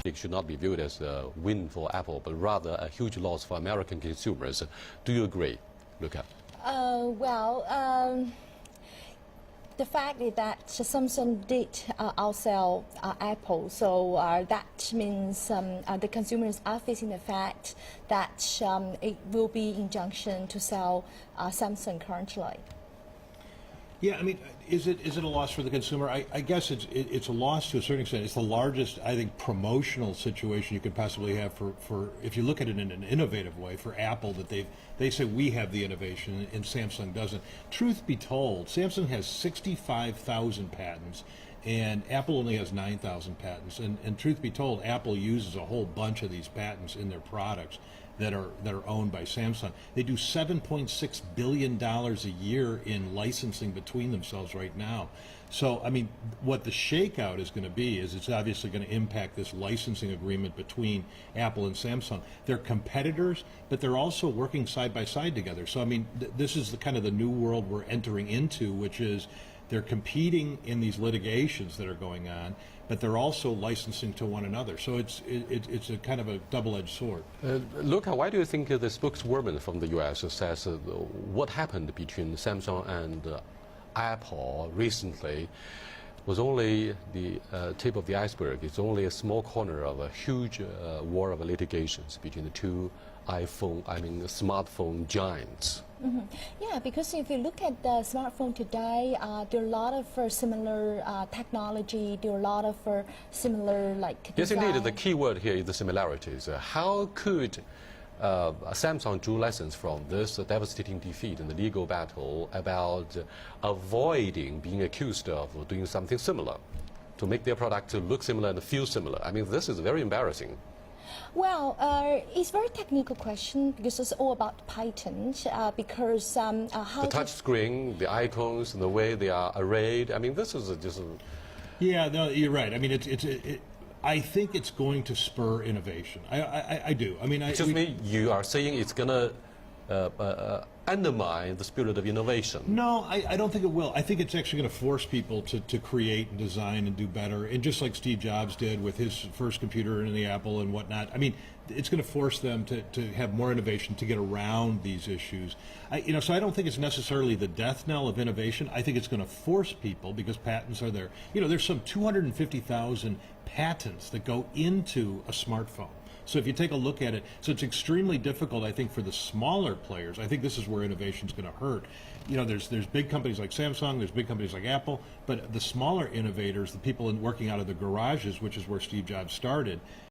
it should not be viewed as a win for Apple, but rather a huge loss for American consumers. Do you agree, Luca? The fact is that Samsung did outsell Apple, so that means the consumers are facing the fact that it will be injunction to sell Samsung currently. Yeah, I mean, is it a loss for the consumer? I guess it's a loss to a certain extent. It's the largest, I think, promotional situation you could possibly have for if you look at it in an innovative way for Apple, that they say we have the innovation and Samsung doesn't. Truth be told, Samsung has 65,000 patents and Apple only has 9,000 patents. And truth be told, Apple uses a whole bunch of these patents in their products that are owned by Samsung. They do $7.6 billion a year in licensing between themselves right now. So, I mean, what the shakeout is going to be is it's obviously going to impact this licensing agreement between Apple and Samsung. They're competitors, but they're also working side by side together. So, I mean, this is the kind of the new world we're entering into, which is they're competing in these litigations that are going on, but they're also licensing to one another. So it's a kind of a double-edged sword. Luca, why do you think the spokeswoman from the U.S. says what happened between Samsung and Apple recently was only the tip of the iceberg? It's only a small corner of a huge war of litigations between the two smartphone giants. Mm-hmm. Yeah, because if you look at the smartphone today, there are a lot of similar technology. There are a lot of similar Yes, design. indeed. The key word here is the similarities. How could Samsung draw lessons from this devastating defeat in the legal battle about avoiding being accused of doing something similar to make their product look similar and feel similar? I mean, this is very embarrassing. Well, it's a very technical question because it's all about patent. Because how the touch screen, the icons, and the way they are arrayed. I mean, this is just. Yeah, no, you're right. I mean, I think it's going to spur innovation. I do. I mean, you are saying it's going to undermine the spirit of innovation. No, I don't think it will. I think it's actually going to force people to create and design and do better. And just like Steve Jobs did with his first computer and the Apple and whatnot, I mean, it's going to force them to have more innovation to get around these issues. So I don't think it's necessarily the death knell of innovation. I think it's going to force people because patents are there. There's some 250,000 patents that go into a smartphone. So if you take a look at it, so it's extremely difficult, I think, for the smaller players. I think this is where innovation is going to hurt. There's big companies like Samsung, there's big companies like Apple, but the smaller innovators, the people working out of the garages, which is where Steve Jobs started,